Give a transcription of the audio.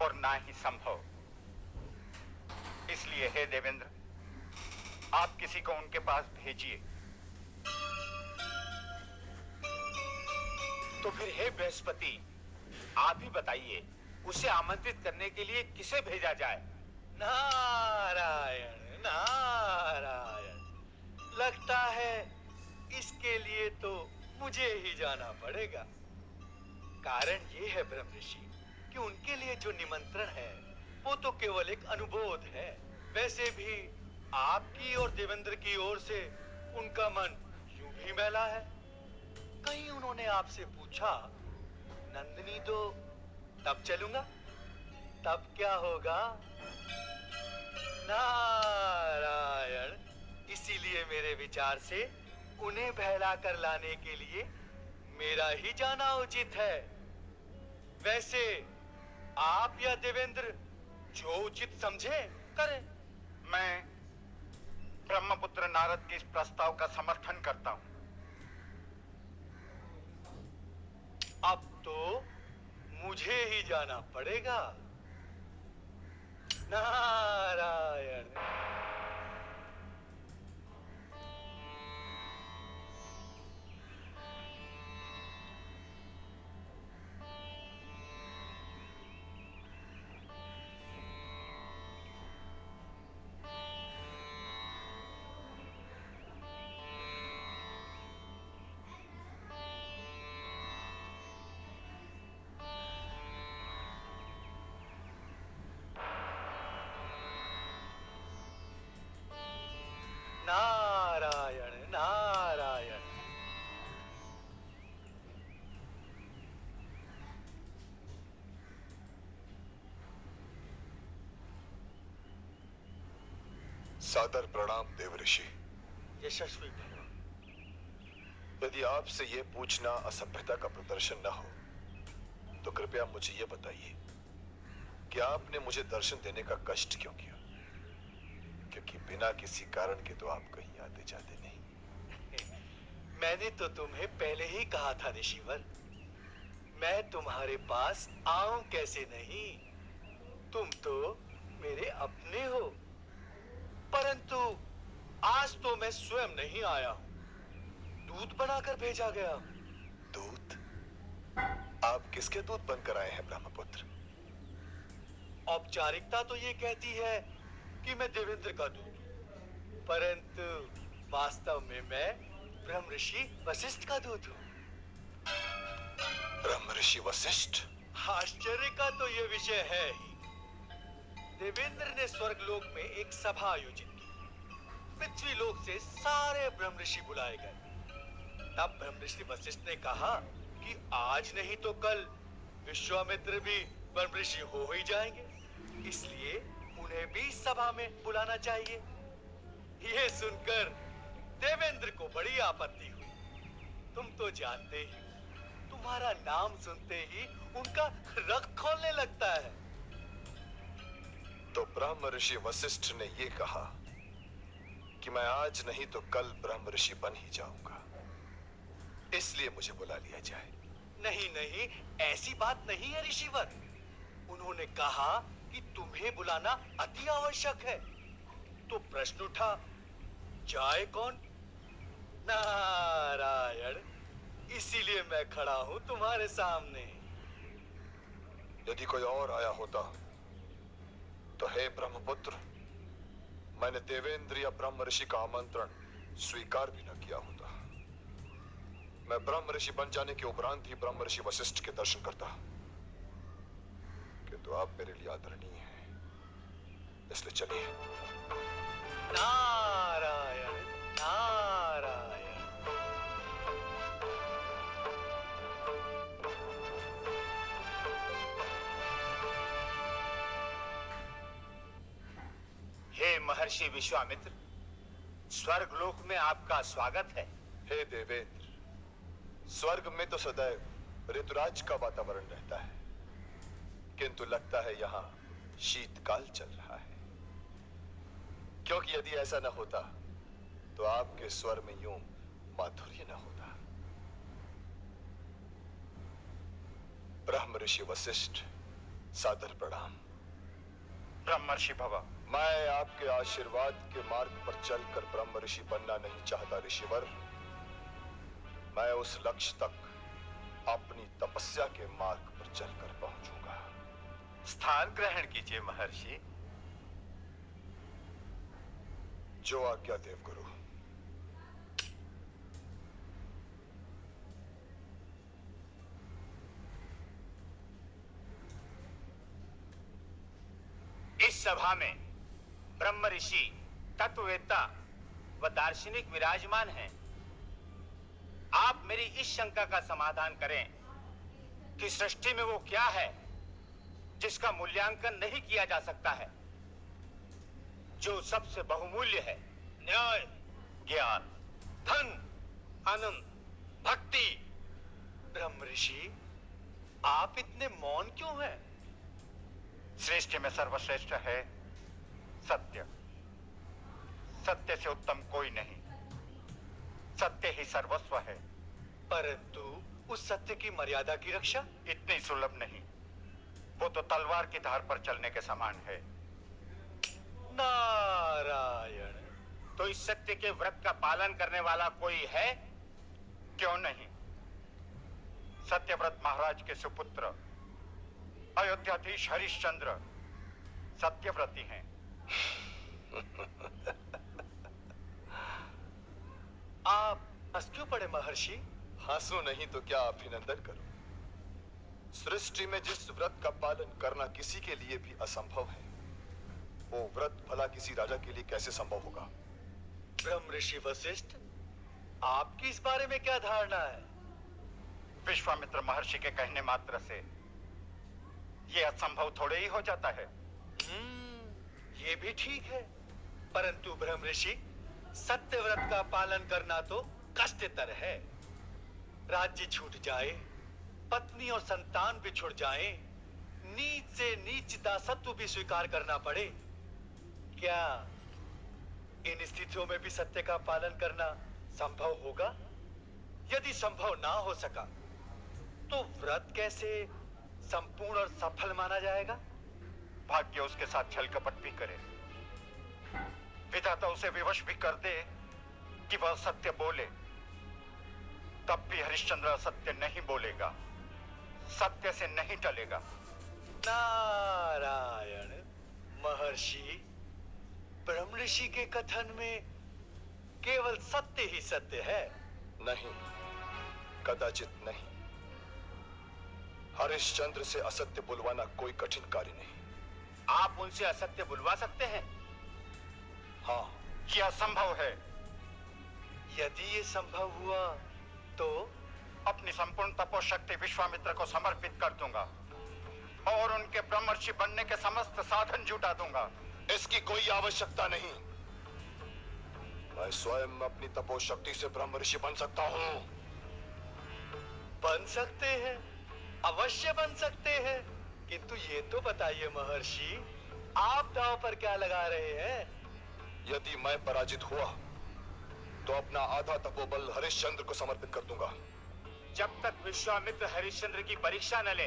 और ना ही संभव। इसलिए हे देवेंद्र, आप किसी को उनके पास भेजिए। तो फिर हे बृहस्पति, आप ही बताइए, उसे आमंत्रित करने के लिए किसे भेजा जाए? नारायण नारायण, लगता है इसके लिए तो मुझे ही जाना पड़ेगा। कारण ये है ब्रह्म ऋषि कि उनके लिए जो निमंत्रण है वो तो केवल एक अनुबोध है। वैसे भी आपकी और देवेंद्र की ओर से उनका मन यूं भी मैला है। कहीं उन्होंने आपसे पूछा, नंदिनी तो तब चलूंगा, तब क्या होगा? नारायण, इसीलिए मेरे विचार से उन्हें बहला कर लाने के लिए मेरा ही जाना उचित है। वैसे आप या देवेंद्र जो उचित समझे करें। मैं ब्रह्मपुत्र नारद के इस प्रस्ताव का समर्थन करता हूं। अब तो मुझे ही जाना पड़ेगा। नारायण। नारायण नारायण। सादर प्रणाम देव ऋषि। यशस्वी भव। यदि आपसे यह पूछना असभ्यता का प्रदर्शन न हो तो कृपया मुझे यह बताइए कि आपने मुझे दर्शन देने का कष्ट क्यों किया? क्योंकि बिना किसी कारण के तो आप कहीं आते जाते नहीं। मैंने तो तुम्हें पहले ही कहा था ऋषिवर, मैं तुम्हारे पास आऊं कैसे नहीं। तुम तो मेरे अपने हो। परंतु आज तो मैं स्वयं नहीं आया हूं, दूत बनाकर भेजा गया। दूत? आप किसके दूत बनकर आए हैं ब्रह्मपुत्र? औपचारिकता तो ये कहती है कि मैं देवेंद्र का दूत हूं, परंतु वास्तव में मैं ब्रह्म ऋषि वशिष्ठ का दूत हूं। ब्रह्म ऋषि वशिष्ठ? आश्चर्य का तो ये विषय है ही। देवेंद्र ने स्वर्गलोक में एक सभा आयोजित की। पृथ्वी लोक से सारे ब्रह्म ऋषि बुलाए गए। तब ब्रह्म ऋषि वशिष्ठ ने कहा कि आज नहीं तो कल विश्वामित्र भी ब्रह्म ऋषि हो ही जाएंगे, इसलिए उन्हें भी सभा में बुलाना चाहिए। ये सुनकर देवेंद्र को बड़ी आपत्ति हुई। तुम तो जानते ही, तुम्हारा नाम सुनते ही उनका रक्त खौलने लगता है। तो ब्रह्म ऋषि वशिष्ठ ने यह कहा कि मैं आज नहीं तो कल ब्रह्म ऋषि बन ही जाऊंगा, इसलिए मुझे बुला लिया जाए। नहीं नहीं, ऐसी बात नहीं है ऋषिवर। उन्होंने कहा कि तुम्हें बुलाना अति आवश्यक है। तो प्रश्न उठा, जाए कौन? नारायण, इसीलिए मैं खड़ा हूं तुम्हारे सामने। यदि कोई और आया होता तो हे ब्रह्मपुत्र, मैंने देवेंद्र या ब्रह्म ऋषि का आमंत्रण स्वीकार भी न किया होता। मैं ब्रह्म ऋषि बन जाने के उपरांत ही ब्रह्म ऋषि वशिष्ठ के दर्शन करता, किंतु आप मेरे लिए आदरणीय हैं, इसलिए चलिए। नारायण नारायण। हे महर्षि विश्वामित्र, स्वर्गलोक में आपका स्वागत है। हे देवेंद्र, स्वर्ग में तो सदैव ऋतुराज का वातावरण रहता है, किंतु लगता है यहां शीतकाल चल रहा है। क्योंकि यदि ऐसा न होता तो आपके स्वर में यूं माधुर्य न होता। ब्रह्म ऋषि वशिष्ठ, सादर प्रणाम। ब्रह्मर्षि भव। मैं आपके आशीर्वाद के मार्ग पर चलकर ब्रह्म ऋषि बनना नहीं चाहता ऋषिवर। मैं उस लक्ष्य तक अपनी तपस्या के मार्ग पर चलकर पहुंचूंगा। स्थान ग्रहण कीजिए महर्षि। जो आज्ञा देवगुरु। इस सभा में ब्रह्म ऋषि, तत्ववेत्ता व दार्शनिक विराजमान हैं। आप मेरी इस शंका का समाधान करें कि सृष्टि में वो क्या है जिसका मूल्यांकन नहीं किया जा सकता है, जो सबसे बहुमूल्य है। न्याय, ज्ञान, धन, आनंद, भक्ति। ब्रह्म ऋषि, आप इतने मौन क्यों हैं? सृष्टि में सर्वश्रेष्ठ है सत्य। सत्य से उत्तम कोई नहीं। सत्य ही सर्वस्व है। परंतु उस सत्य की मर्यादा की रक्षा इतनी सुलभ नहीं। वो तो तलवार की धार पर चलने के समान है। नारायण। तो इस सत्य के व्रत का पालन करने वाला कोई है? क्यों नहीं? सत्यव्रत महाराज के सुपुत्र अयोध्याधीश हरिश्चंद्र सत्यव्रती हैं। आप हंस क्यों पड़े महर्षि? हंसू नहीं तो क्या अभिनंदन करूं। सृष्टि में जिस व्रत का पालन करना किसी के लिए भी असंभव है, वो व्रत भला किसी राजा के लिए कैसे संभव होगा? ब्रह्म ऋषि वशिष्ठ, आपकी इस बारे में क्या धारणा है? विश्वामित्र महर्षि के कहने मात्र से ये असंभव थोड़े ही हो जाता है। ये भी ठीक है, परंतु ब्रह्म ऋषि, सत्य व्रत का पालन करना तो कष्टतर है। राज्य छूट जाए, पत्नी और संतान भी छुट जाए, नीच से नीच दासत्व भी स्वीकार करना पड़े। क्या इन स्थितियों में भी सत्य का पालन करना संभव होगा? यदि संभव ना हो सका तो व्रत कैसे संपूर्ण और सफल माना जाएगा? भाग्य उसके साथ छल कपट भी करे, विधाता उसे विवश भी कर दे कि वह सत्य बोले, तब भी हरिश्चंद्र सत्य नहीं बोलेगा, सत्य से नहीं टलेगा। नारायण। महर्षि, ब्रह्म ऋषि के कथन में केवल सत्य ही सत्य है। नहीं, कदाचित नहीं। हरिश्चंद्र से असत्य बुलवाना कोई कठिन कार्य नहीं। आप उनसे असत्य बुलवा सकते हैं? हाँ, यह संभव है। यदि ये संभव हुआ तो अपनी संपूर्ण तपोशक्ति विश्वामित्र को समर्पित कर दूंगा और उनके ब्रह्मर्षि बनने के समस्त साधन जुटा दूंगा। इसकी कोई आवश्यकता नहीं। मैं स्वयं अपनी तपोशक्ति से ब्रह्म ऋषि बन सकता हूँ। बन सकते हैं, अवश्य बन सकते हैं, किंतु ये तो बताइए महर्षि, आप दांव पर क्या लगा रहे हैं? यदि मैं पराजित हुआ तो अपना आधा तपोबल हरिश्चंद्र को समर्पित कर दूंगा। जब तक विश्वामित्र हरिश्चंद्र की परीक्षा न ले,